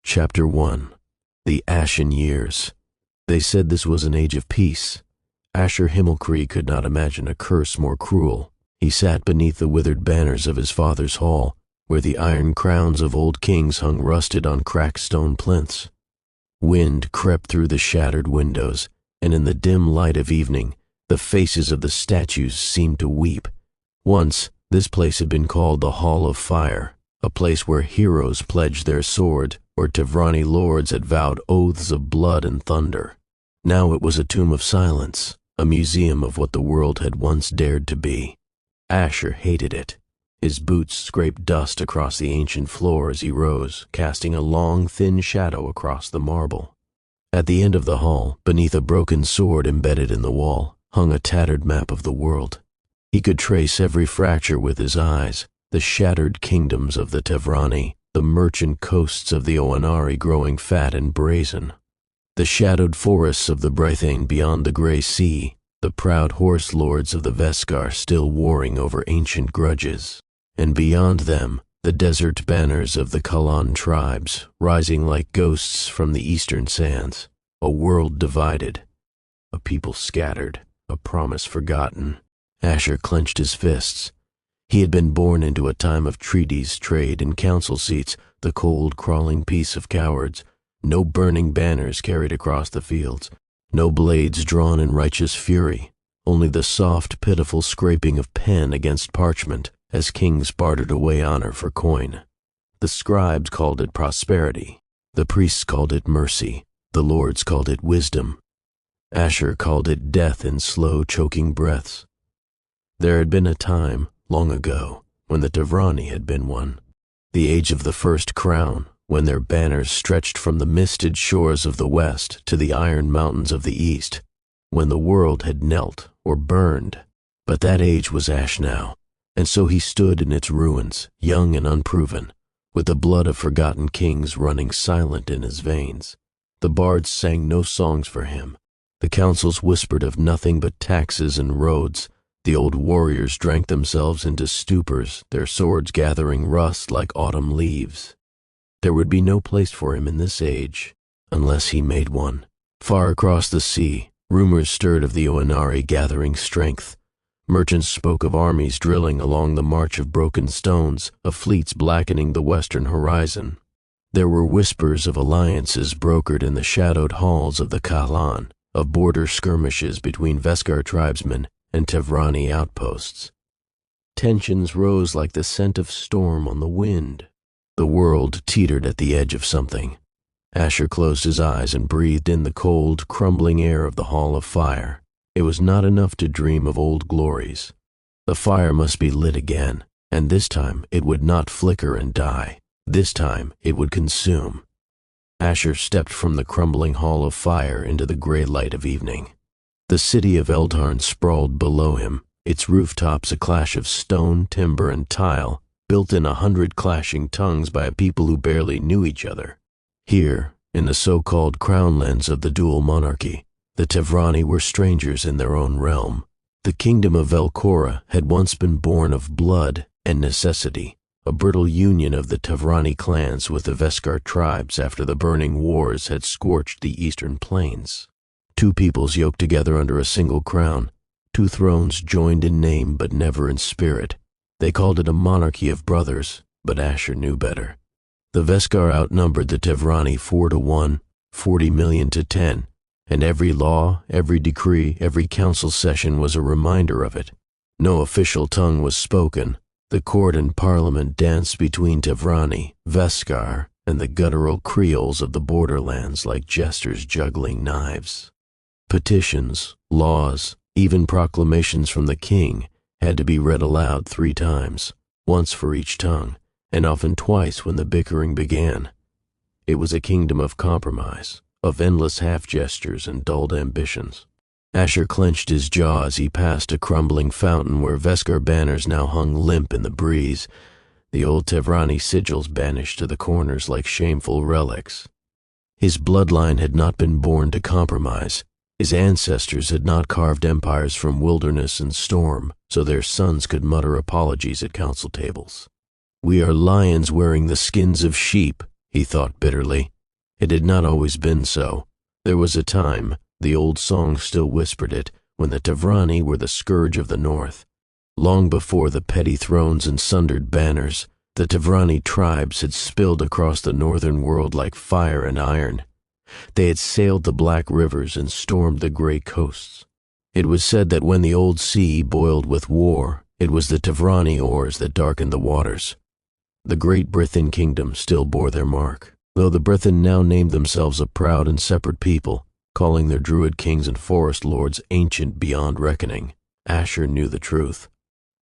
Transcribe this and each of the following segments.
Chapter 1. The Ashen Years. They said this was an age of peace. Asher Himmelkrieg could not imagine a curse more cruel. He sat beneath the withered banners of his father's hall, where the iron crowns of old kings hung rusted on cracked stone plinths. Wind crept through the shattered windows, and in the dim light of evening, the faces of the statues seemed to weep. Once, this place had been called the Hall of Fire, a place where heroes pledged their sword, or Tevrani lords had vowed oaths of blood and thunder. Now it was a tomb of silence, a museum of what the world had once dared to be. Asher hated it. His boots scraped dust across the ancient floor as he rose, casting a long, thin shadow across the marble. At the end of the hall, beneath a broken sword embedded in the wall, hung a tattered map of the world. He could trace every fracture with his eyes, the shattered kingdoms of the Tevrani, the merchant coasts of the Oanari growing fat and brazen, the shadowed forests of the Brythane beyond the gray sea, the proud horse lords of the Veskar still warring over ancient grudges, and beyond them, the desert banners of the Kalan tribes, rising like ghosts from the eastern sands, a world divided, a people scattered, a promise forgotten. Asher clenched his fists. He had been born into a time of treaties, trade, and council seats, the cold, crawling peace of cowards. No burning banners carried across the fields, no blades drawn in righteous fury, only the soft, pitiful scraping of pen against parchment as kings bartered away honor for coin. The scribes called it prosperity, the priests called it mercy, the lords called it wisdom. Asher called it death in slow, choking breaths. There had been a time, long ago, when the Tevrani had been one, the age of the first crown, when their banners stretched from the misted shores of the west to the iron mountains of the east, when the world had knelt or burned. But that age was ash now, and so he stood in its ruins, young and unproven, with the blood of forgotten kings running silent in his veins. The bards sang no songs for him. The councils whispered of nothing but taxes and roads. The old warriors drank themselves into stupors, their swords gathering rust like autumn leaves. There would be no place for him in this age, unless he made one. Far across the sea, rumors stirred of the Oanari gathering strength. Merchants spoke of armies drilling along the march of broken stones, of fleets blackening the western horizon. There were whispers of alliances brokered in the shadowed halls of the Kalan, of border skirmishes between Veskar tribesmen and Tevrani outposts. Tensions rose like the scent of storm on the wind. The world teetered at the edge of something. Asher closed his eyes and breathed in the cold, crumbling air of the Hall of Fire. It was not enough to dream of old glories. The fire must be lit again, and this time it would not flicker and die. This time it would consume. Asher stepped from the crumbling Hall of Fire into the gray light of evening. The city of Eldharn sprawled below him, its rooftops a clash of stone, timber, and tile, built in 100 clashing tongues by a people who barely knew each other. Here, in the so-called crownlands of the dual monarchy, the Tevrani were strangers in their own realm. The kingdom of Velkora had once been born of blood and necessity, a brittle union of the Tevrani clans with the Veskar tribes after the burning wars had scorched the eastern plains. Two peoples yoked together under a single crown, two thrones joined in name but never in spirit. They called it a monarchy of brothers, but Asher knew better. The Veskar outnumbered the Tevrani 4-1, 40 million to 10, and every law, every decree, every council session was a reminder of it. No official tongue was spoken. The court and parliament danced between Tevrani, Veskar, and the guttural creoles of the borderlands like jesters juggling knives. Petitions, laws, even proclamations from the king had to be read aloud 3 times, once for each tongue, and often twice when the bickering began. It was a kingdom of compromise, of endless half-gestures and dulled ambitions. Asher clenched his jaw as he passed a crumbling fountain where Veskar banners now hung limp in the breeze, the old Tevrani sigils banished to the corners like shameful relics. His bloodline had not been born to compromise. His ancestors had not carved empires from wilderness and storm, so their sons could mutter apologies at council tables. "We are lions wearing the skins of sheep," he thought bitterly, It had not always been so. There was a time, the old song still whispered it, when the Tevrani were the scourge of the north. Long before the petty thrones and sundered banners, the Tevrani tribes had spilled across the northern world like fire and iron. They had sailed the black rivers and stormed the gray coasts. It was said that when the old sea boiled with war, it was the Tevrani oars that darkened the waters. The great Brithin kingdom still bore their mark, though the Brithin now named themselves a proud and separate people, calling their druid kings and forest lords ancient beyond reckoning. Asher knew the truth.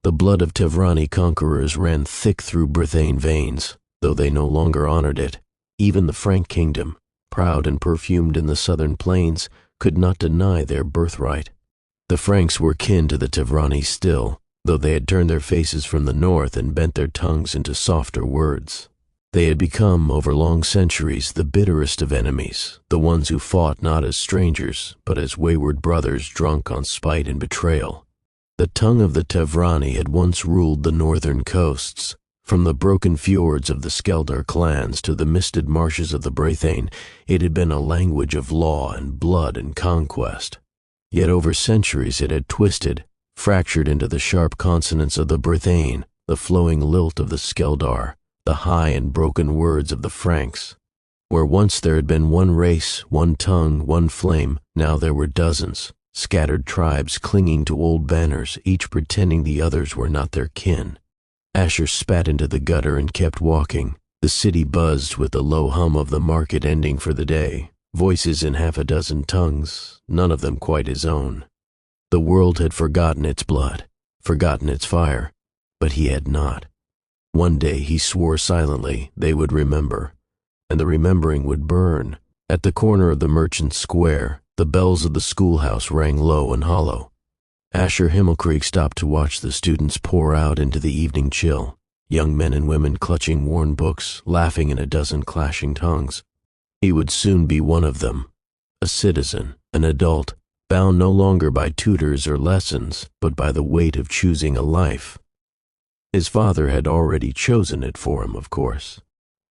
The blood of Tevrani conquerors ran thick through Brithane veins, though they no longer honored it. Even the Frank kingdom, proud and perfumed in the southern plains, could not deny their birthright. The Franks were kin to the Tevrani still, though they had turned their faces from the north and bent their tongues into softer words. They had become, over long centuries, the bitterest of enemies, the ones who fought not as strangers, but as wayward brothers drunk on spite and betrayal. The tongue of the Tevrani had once ruled the northern coasts. From the broken fjords of the Skeldar clans to the misted marshes of the Brithane, it had been a language of law and blood and conquest. Yet over centuries it had twisted, fractured into the sharp consonants of the Brithane, the flowing lilt of the Skeldar, the high and broken words of the Franks. Where once there had been one race, one tongue, one flame, now there were dozens, scattered tribes clinging to old banners, each pretending the others were not their kin. Asher spat into the gutter and kept walking. The city buzzed with the low hum of the market ending for the day, voices in half a dozen tongues, none of them quite his own. The world had forgotten its blood, forgotten its fire, but he had not. One day he swore silently they would remember, and the remembering would burn. At the corner of the Merchant Square, the bells of the schoolhouse rang low and hollow. Asher Himmelkrieg stopped to watch the students pour out into the evening chill, young men and women clutching worn books, laughing in a dozen clashing tongues. He would soon be one of them, a citizen, an adult, bound no longer by tutors or lessons, but by the weight of choosing a life. His father had already chosen it for him, of course.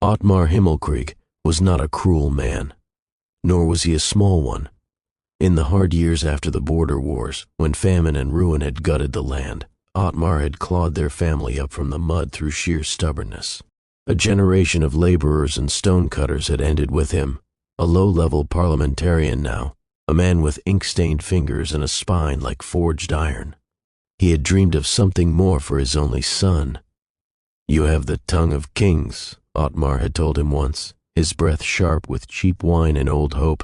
Ottmar Himmelkrieg was not a cruel man, nor was he a small one. In the hard years after the border wars, when famine and ruin had gutted the land, Ottmar had clawed their family up from the mud through sheer stubbornness. A generation of laborers and stonecutters had ended with him, a low-level parliamentarian now, a man with ink-stained fingers and a spine like forged iron. He had dreamed of something more for his only son. "You have the tongue of kings," Ottmar had told him once, his breath sharp with cheap wine and old hope.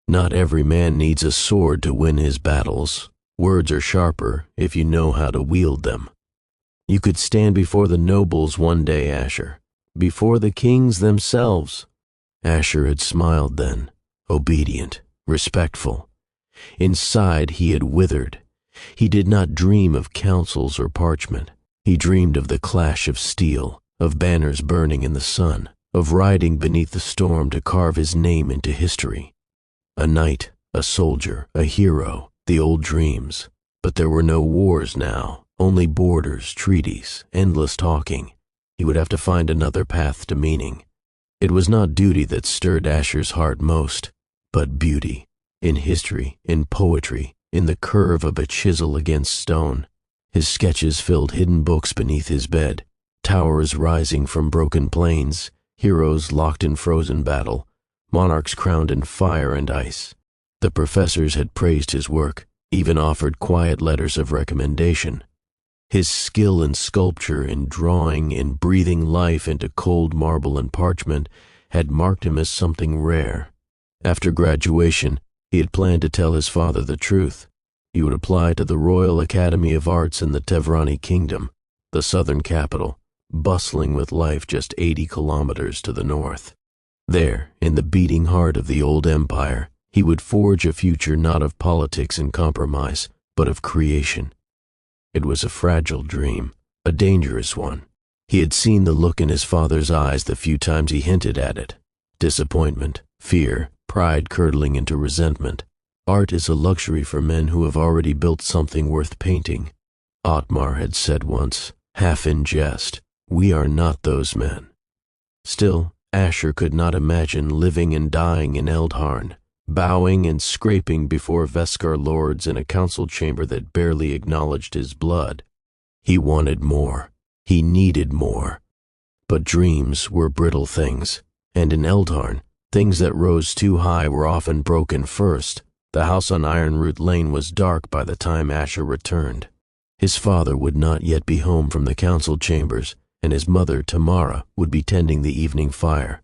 "Not every man needs a sword to win his battles. Words are sharper if you know how to wield them. You could stand before the nobles one day, Asher, before the kings themselves." Asher had smiled then, obedient, respectful. Inside he had withered. He did not dream of councils or parchment. He dreamed of the clash of steel, of banners burning in the sun, of riding beneath the storm to carve his name into history. A knight, a soldier, a hero, the old dreams. But there were no wars now, only borders, treaties, endless talking. He would have to find another path to meaning. It was not duty that stirred Asher's heart most, but beauty, in history, in poetry, in the curve of a chisel against stone. His sketches filled hidden books beneath his bed, towers rising from broken plains, heroes locked in frozen battle, monarchs crowned in fire and ice. The professors had praised his work, even offered quiet letters of recommendation. His skill in sculpture, in drawing, in breathing life into cold marble and parchment had marked him as something rare. After graduation, he had planned to tell his father the truth. He would apply to the Royal Academy of Arts in the Tevrani Kingdom, the southern capital, bustling with life just 80 kilometers to the north. There, in the beating heart of the old empire, he would forge a future not of politics and compromise, but of creation. It was a fragile dream, a dangerous one. He had seen the look in his father's eyes the few times he hinted at it. Disappointment, fear, pride curdling into resentment. Art is a luxury for men who have already built something worth painting. Ottmar had said once, half in jest, "We are not those men." Still, Asher could not imagine living and dying in Eldharn, bowing and scraping before Veskar lords in a council chamber that barely acknowledged his blood. He wanted more. He needed more. But dreams were brittle things, and in Eldharn, things that rose too high were often broken first. The house on Ironroot Lane was dark by the time Asher returned. His father would not yet be home from the council chambers, and his mother, Tamara, would be tending the evening fire.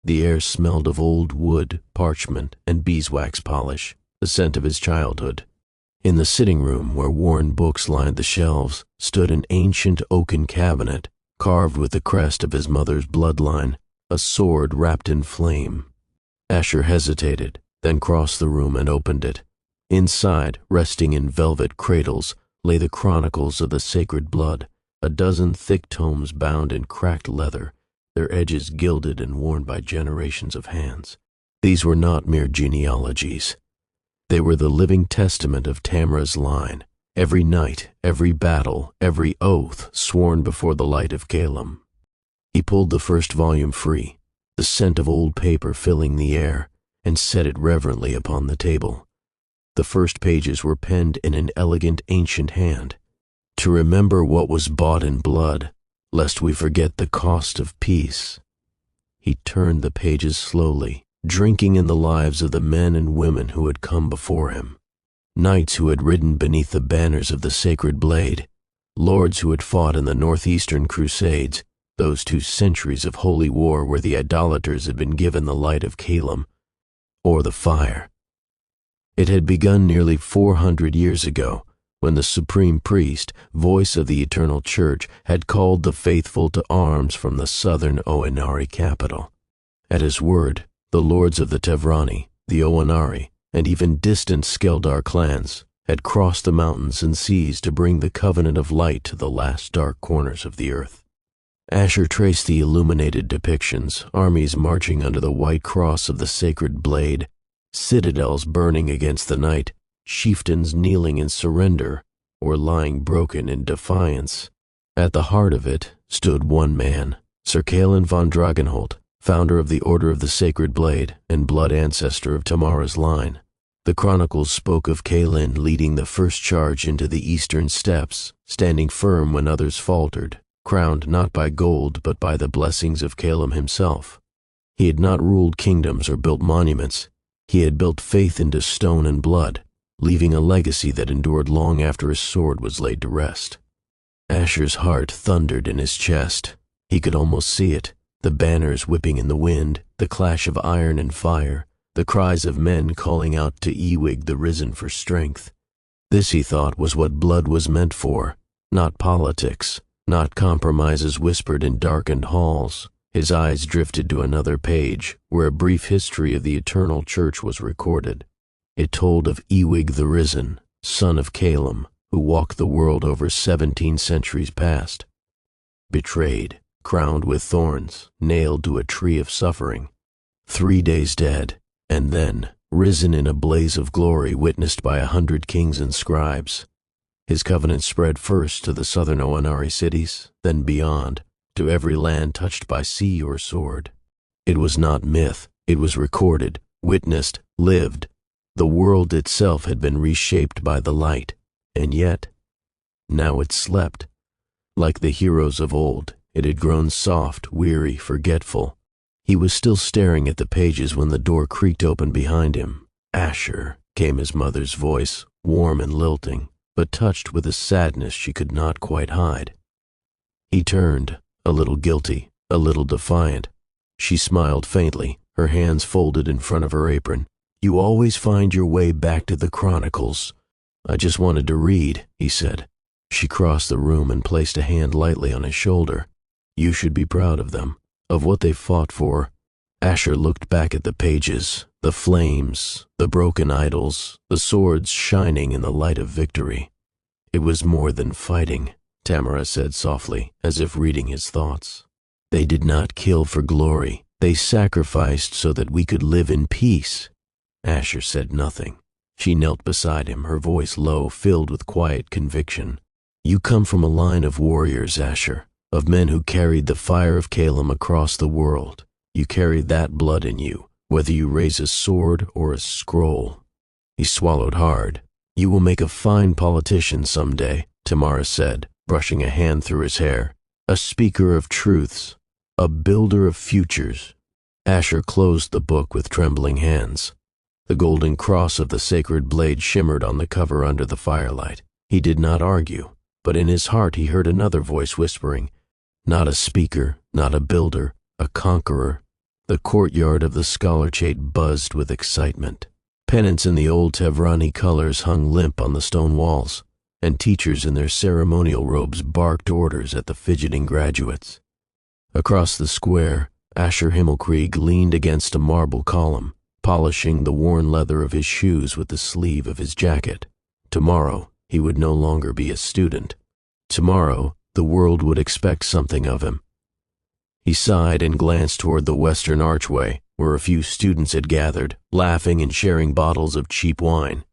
The air smelled of old wood, parchment, and beeswax polish, the scent of his childhood. In the sitting room, where worn books lined the shelves, stood an ancient oaken cabinet, carved with the crest of his mother's bloodline, a sword wrapped in flame. Asher hesitated, then crossed the room and opened it. Inside, resting in velvet cradles, lay the chronicles of the sacred blood, a dozen thick tomes bound in cracked leather, their edges gilded and worn by generations of hands. These were not mere genealogies. They were the living testament of Tamara's line, every night, every battle, every oath sworn before the light of Calum. He pulled the first volume free, the scent of old paper filling the air, and set it reverently upon the table. The first pages were penned in an elegant ancient hand. To remember what was bought in blood, lest we forget the cost of peace. He turned the pages slowly, drinking in the lives of the men and women who had come before him. Knights who had ridden beneath the banners of the sacred blade, lords who had fought in the northeastern crusades, those 2 centuries of holy war where the idolaters had been given the light of Calum, or the fire. It had begun nearly 400 years ago, when the supreme priest, voice of the eternal church, had called the faithful to arms from the southern Oenari capital. At his word, the lords of the Tevrani, the Oenari, and even distant Skeldar clans had crossed the mountains and seas to bring the covenant of light to the last dark corners of the earth. Asher traced the illuminated depictions, armies marching under the white cross of the sacred blade, citadels burning against the night, chieftains kneeling in surrender or lying broken in defiance. At the heart of it stood one man, Sir Calin von Dragonholt, founder of the Order of the Sacred Blade and blood ancestor of Tamara's line. The chronicles spoke of Calin leading the first charge into the eastern steppes, standing firm when others faltered, crowned not by gold but by the blessings of Calum himself. He had not ruled kingdoms or built monuments. He had built faith into stone and blood, leaving a legacy that endured long after his sword was laid to rest. Asher's heart thundered in his chest. He could almost see it, the banners whipping in the wind, the clash of iron and fire, the cries of men calling out to Ewig the risen for strength. This, he thought, was what blood was meant for, not politics, not compromises whispered in darkened halls. His eyes drifted to another page, where a brief history of the eternal church was recorded. It told of Ewig the Risen, son of Calum, who walked the world over 17 centuries past. Betrayed, crowned with thorns, nailed to a tree of suffering. 3 days dead, and then risen in a blaze of glory witnessed by 100 kings and scribes. His covenant spread first to the southern Oenari cities, then beyond, to every land touched by sea or sword. It was not myth, it was recorded, witnessed, lived. The world itself had been reshaped by the light, and yet, now it slept. Like the heroes of old, it had grown soft, weary, forgetful. He was still staring at the pages when the door creaked open behind him. "Asher," came his mother's voice, warm and lilting, but touched with a sadness she could not quite hide. He turned, a little guilty, a little defiant. She smiled faintly, her hands folded in front of her apron. "You always find your way back to the chronicles." "I just wanted to read," he said. She crossed the room and placed a hand lightly on his shoulder. "You should be proud of them, of what they fought for." Asher looked back at the pages, the flames, the broken idols, the swords shining in the light of victory. "It was more than fighting," Tamara said softly, as if reading his thoughts. "They did not kill for glory. They sacrificed so that we could live in peace." Asher said nothing. She knelt beside him, her voice low, filled with quiet conviction. "You come from a line of warriors, Asher, of men who carried the fire of Calum across the world. You carry that blood in you, whether you raise a sword or a scroll." He swallowed hard. "You will make a fine politician someday," Tamara said, brushing a hand through his hair. "A speaker of truths, a builder of futures." Asher closed the book with trembling hands. The golden cross of the sacred blade shimmered on the cover under the firelight. He did not argue, but in his heart he heard another voice whispering, "Not a speaker, not a builder, a conqueror." The courtyard of the scholarchate buzzed with excitement. Pennants in the old Tevrani colors hung limp on the stone walls, and teachers in their ceremonial robes barked orders at the fidgeting graduates. Across the square, Asher Himmelkrieg leaned against a marble column, polishing the worn leather of his shoes with the sleeve of his jacket. Tomorrow, he would no longer be a student. Tomorrow, the world would expect something of him. He sighed and glanced toward the western archway, where a few students had gathered, laughing and sharing bottles of cheap wine.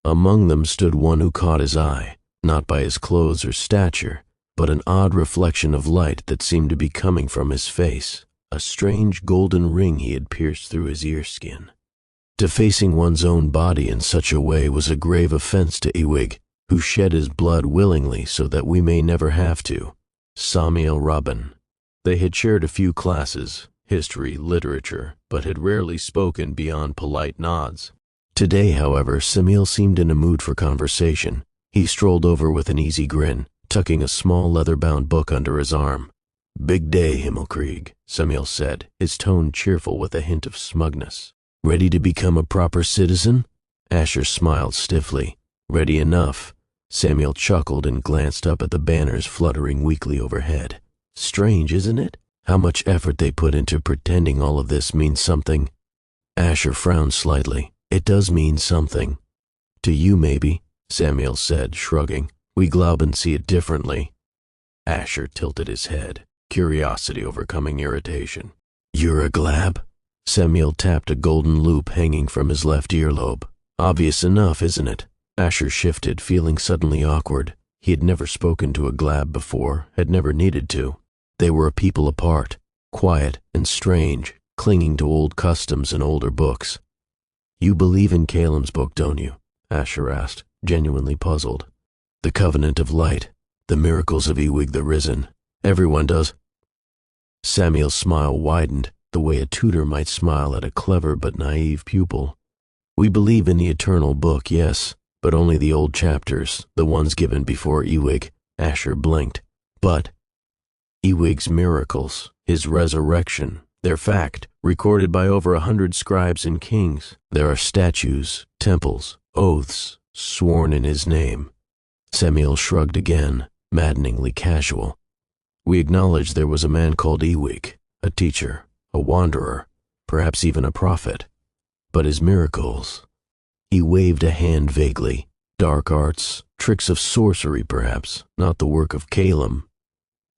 Among them stood one who caught his eye, not by his clothes or stature, but an odd reflection of light that seemed to be coming from his face, a strange golden ring he had pierced through his earskin. Defacing one's own body in such a way was a grave offense to Ewig, who shed his blood willingly so that we may never have to. Samuel Robin. They had shared a few classes, history, literature, but had rarely spoken beyond polite nods. Today, however, Samuel seemed in a mood for conversation. He strolled over with an easy grin, tucking a small leather-bound book under his arm. "Big day, Himmelkrieg," Samuel said, his tone cheerful with a hint of smugness. "Ready to become a proper citizen?" Asher smiled stiffly. "Ready enough." Samuel chuckled and glanced up at the banners fluttering weakly overhead. "Strange, isn't it? How much effort they put into pretending all of this means something." Asher frowned slightly. "It does mean something. To you, maybe," Samuel said, shrugging. "We Glauben see it differently." Asher tilted his head, curiosity overcoming irritation. "You're a Glab?" Samuel tapped a golden loop hanging from his left earlobe. "Obvious enough, isn't it?" Asher shifted, feeling suddenly awkward. He had never spoken to a Glab before, had never needed to. They were a people apart, quiet and strange, clinging to old customs and older books. "You believe in Calem's book, don't you?" Asher asked, genuinely puzzled. "The Covenant of Light, the miracles of Ewig the Risen. Everyone does." Samuel's smile widened, the way a tutor might smile at a clever but naive pupil. "We believe in the eternal book, yes, but only the old chapters, the ones given before Ewig." Asher blinked. "But Ewig's miracles, his resurrection, they're fact, recorded by over 100 scribes and kings. There are statues, temples, oaths, sworn in his name." Samuel shrugged again, maddeningly casual. "We acknowledge there was a man called Ewig, a teacher, a wanderer, perhaps even a prophet. But his miracles—" He waved a hand vaguely. "Dark arts, tricks of sorcery perhaps, not the work of Calem."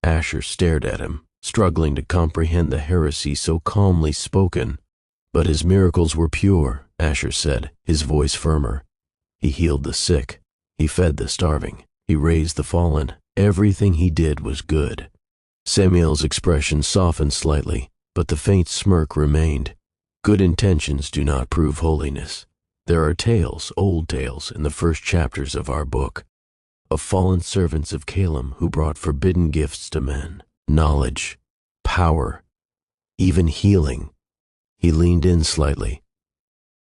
Asher stared at him, struggling to comprehend the heresy so calmly spoken. "But his miracles were pure," Asher said, his voice firmer. "He healed the sick. He fed the starving. He raised the fallen. Everything he did was good." Samuel's expression softened slightly, but the faint smirk remained. "Good intentions do not prove holiness. There are tales, old tales, in the first chapters of our book, of fallen servants of Calem who brought forbidden gifts to men, knowledge, power, even healing." He leaned in slightly.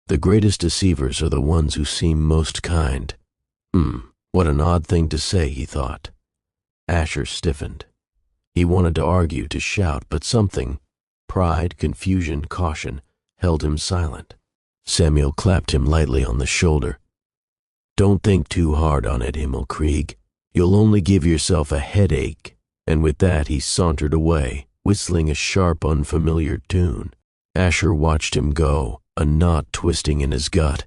"The greatest deceivers are the ones who seem most kind." What an odd thing to say, he thought. Asher stiffened. He wanted to argue, to shout, but something, pride, confusion, caution, held him silent. Samuel clapped him lightly on the shoulder. "Don't think too hard on it, Himmelkrieg. You'll only give yourself a headache." And with that he sauntered away, whistling a sharp, unfamiliar tune. Asher watched him go, a knot twisting in his gut.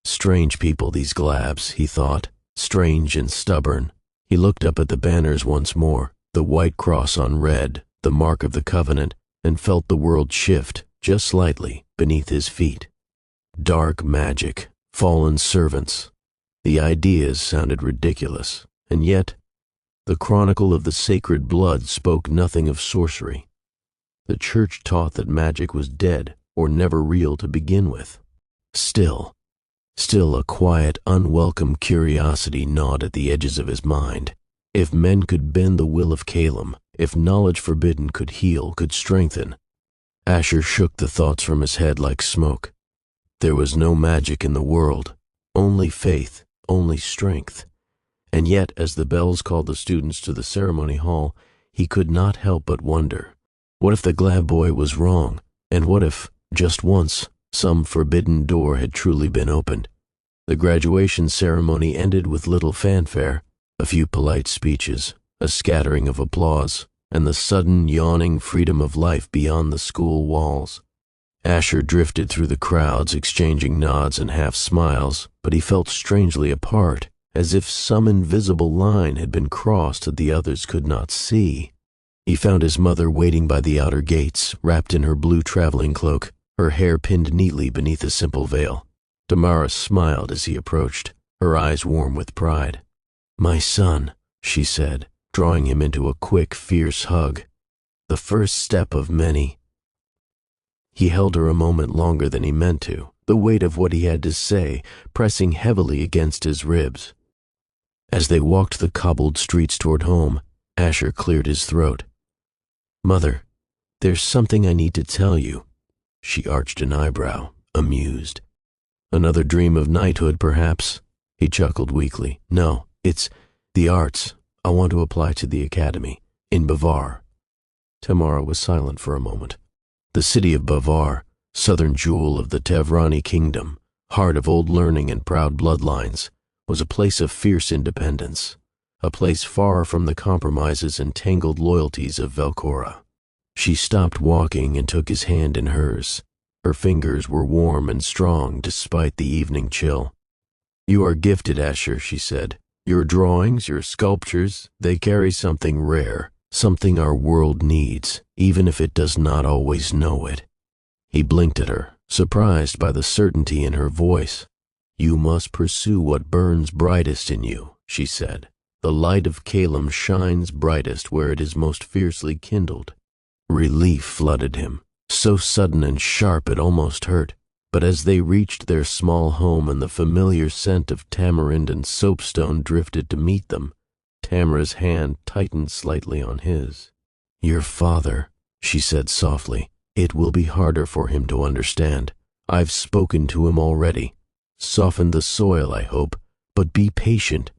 Strange people, these Glabs, he thought, strange and stubborn. He looked up at the banners once more, the white cross on red, the mark of the covenant, and felt the world shift, just slightly, beneath his feet. Dark magic, fallen servants. The ideas sounded ridiculous, and yet the chronicle of the sacred blood spoke nothing of sorcery. The church taught that magic was dead or never real to begin with. Still a quiet, unwelcome curiosity gnawed at the edges of his mind. If men could bend the will of Calum, if knowledge forbidden could heal, could strengthen. Asher shook the thoughts from his head like smoke. There was no magic in the world, only faith, only strength. And yet, as the bells called the students to the ceremony hall, he could not help but wonder, what if the Glab boy was wrong, and what if, just once, some forbidden door had truly been opened? The graduation ceremony ended with little fanfare, a few polite speeches, a scattering of applause, and the sudden yawning freedom of life beyond the school walls. Asher drifted through the crowds, exchanging nods and half smiles, but he felt strangely apart, as if some invisible line had been crossed that the others could not see. He found his mother waiting by the outer gates, wrapped in her blue traveling cloak, her hair pinned neatly beneath a simple veil. Damaris smiled as he approached, her eyes warm with pride. "My son," she said, drawing him into a quick, fierce hug. "The first step of many." He held her a moment longer than he meant to, the weight of what he had to say pressing heavily against his ribs. As they walked the cobbled streets toward home, Asher cleared his throat. "Mother, there's something I need to tell you." She arched an eyebrow, amused. "Another dream of knighthood, perhaps?" He chuckled weakly. "No, it's the arts. I want to apply to the academy, in Bavar." Tamara was silent for a moment. The city of Bavar, southern jewel of the Tevrani kingdom, heart of old learning and proud bloodlines, was a place of fierce independence, a place far from the compromises and tangled loyalties of Velcora. She stopped walking and took his hand in hers. Her fingers were warm and strong despite the evening chill. "You are gifted, Asher," she said. "Your drawings, your sculptures, they carry something rare, something our world needs, even if it does not always know it." He blinked at her, surprised by the certainty in her voice. "You must pursue what burns brightest in you," she said. "The light of Calum shines brightest where it is most fiercely kindled." Relief flooded him, so sudden and sharp it almost hurt. But as they reached their small home and the familiar scent of tamarind and soapstone drifted to meet them, Tamara's hand tightened slightly on his. "Your father," she said softly. "It will be harder for him to understand. I've spoken to him already. Soften the soil, I hope, but be patient."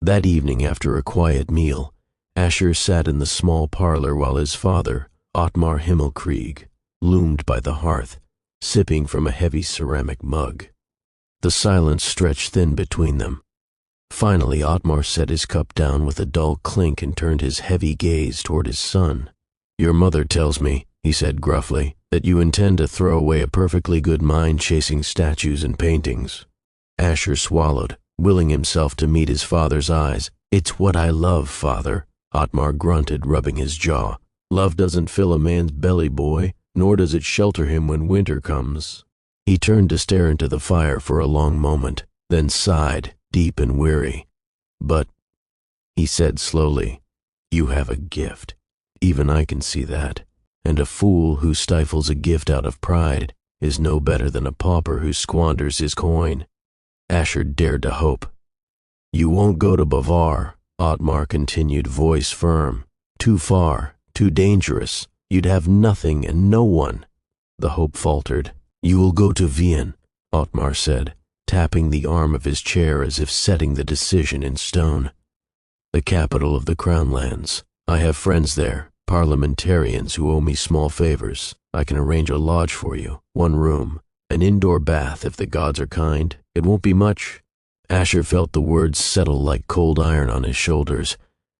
That evening, after a quiet meal, Asher sat in the small parlor while his father, Ottmar Himmelkrieg, loomed by the hearth, sipping from a heavy ceramic mug. The silence stretched thin between them. Finally, Ottmar set his cup down with a dull clink and turned his heavy gaze toward his son. "Your mother tells me," he said gruffly, "that you intend to throw away a perfectly good mind chasing statues and paintings." Asher swallowed, willing himself to meet his father's eyes. "It's what I love, father," Ottmar grunted, rubbing his jaw. "Love doesn't fill a man's belly, boy, nor does it shelter him when winter comes." He turned to stare into the fire for a long moment, then sighed, deep and weary. "But," he said slowly, "you have a gift. Even I can see that. And a fool who stifles a gift out of pride is no better than a pauper who squanders his coin." Asher dared to hope. "You won't go to Bavar," Ottmar continued, voice firm. "Too far, too dangerous. You'd have nothing and no one." The hope faltered. "You will go to Wien," Ottmar said, tapping the arm of his chair as if setting the decision in stone. "The capital of the Crown Lands. I have friends there, parliamentarians who owe me small favors. I can arrange a lodge for you, one room, an indoor bath if the gods are kind. It won't be much." Asher felt the words settle like cold iron on his shoulders.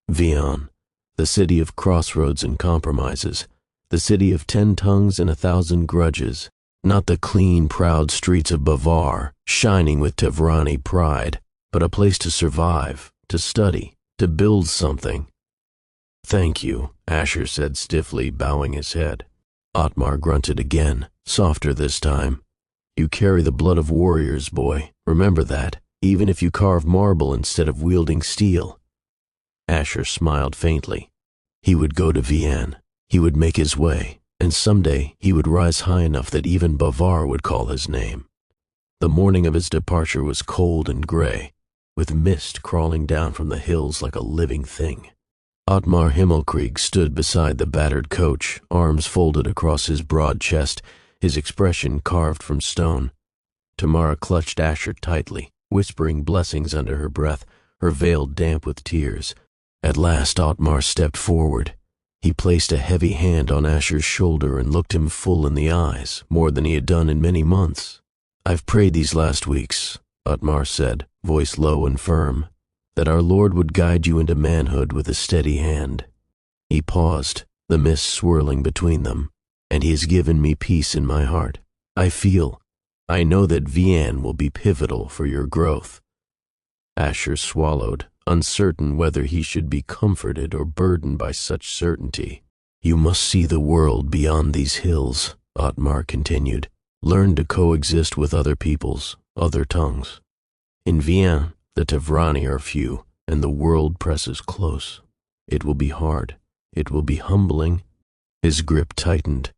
Wien, the city of crossroads and compromises, the city of 10 tongues and 1,000 grudges. Not the clean, proud streets of Bavar, shining with Tevrani pride, but a place to survive, to study, to build something. "Thank you," Asher said stiffly, bowing his head. Ottmar grunted again, softer this time. "You carry the blood of warriors, boy. Remember that, even if you carve marble instead of wielding steel." Asher smiled faintly. He would go to Vienne. He would make his way, and someday he would rise high enough that even Bavar would call his name. The morning of his departure was cold and gray, with mist crawling down from the hills like a living thing. Ottmar Himmelkrieg stood beside the battered coach, arms folded across his broad chest, his expression carved from stone. Tamara clutched Asher tightly, whispering blessings under her breath, her veil damp with tears. At last Ottmar stepped forward. He placed a heavy hand on Asher's shoulder and looked him full in the eyes, more than he had done in many months. "I've prayed these last weeks," Ottmar said, voice low and firm, "that our Lord would guide you into manhood with a steady hand." He paused, the mist swirling between them. "And he has given me peace in my heart. I know that Vian will be pivotal for your growth." Asher swallowed, uncertain whether he should be comforted or burdened by such certainty. "You must see the world beyond these hills," Ottmar continued. "Learn to coexist with other peoples, other tongues. In Vian, the Tevrani are few, and the world presses close. It will be hard. It will be humbling." His grip tightened.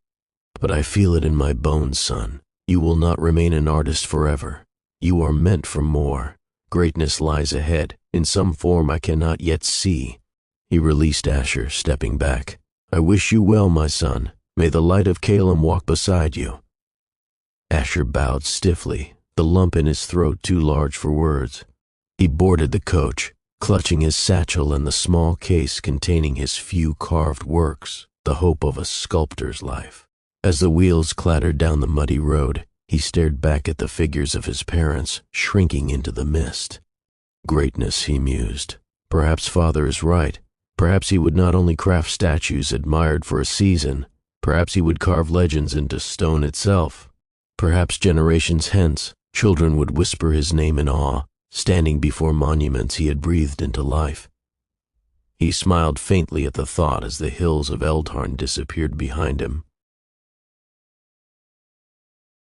"But I feel it in my bones, son. You will not remain an artist forever. You are meant for more. Greatness lies ahead, in some form I cannot yet see." He released Asher, stepping back. "I wish you well, my son. May the light of Calum walk beside you." Asher bowed stiffly, the lump in his throat too large for words. He boarded the coach, clutching his satchel and the small case containing his few carved works, the hope of a sculptor's life. As the wheels clattered down the muddy road, he stared back at the figures of his parents, shrinking into the mist. Greatness, he mused. Perhaps father is right. Perhaps he would not only craft statues admired for a season, perhaps he would carve legends into stone itself. Perhaps generations hence, children would whisper his name in awe, standing before monuments he had breathed into life. He smiled faintly at the thought as the hills of Eldharn disappeared behind him.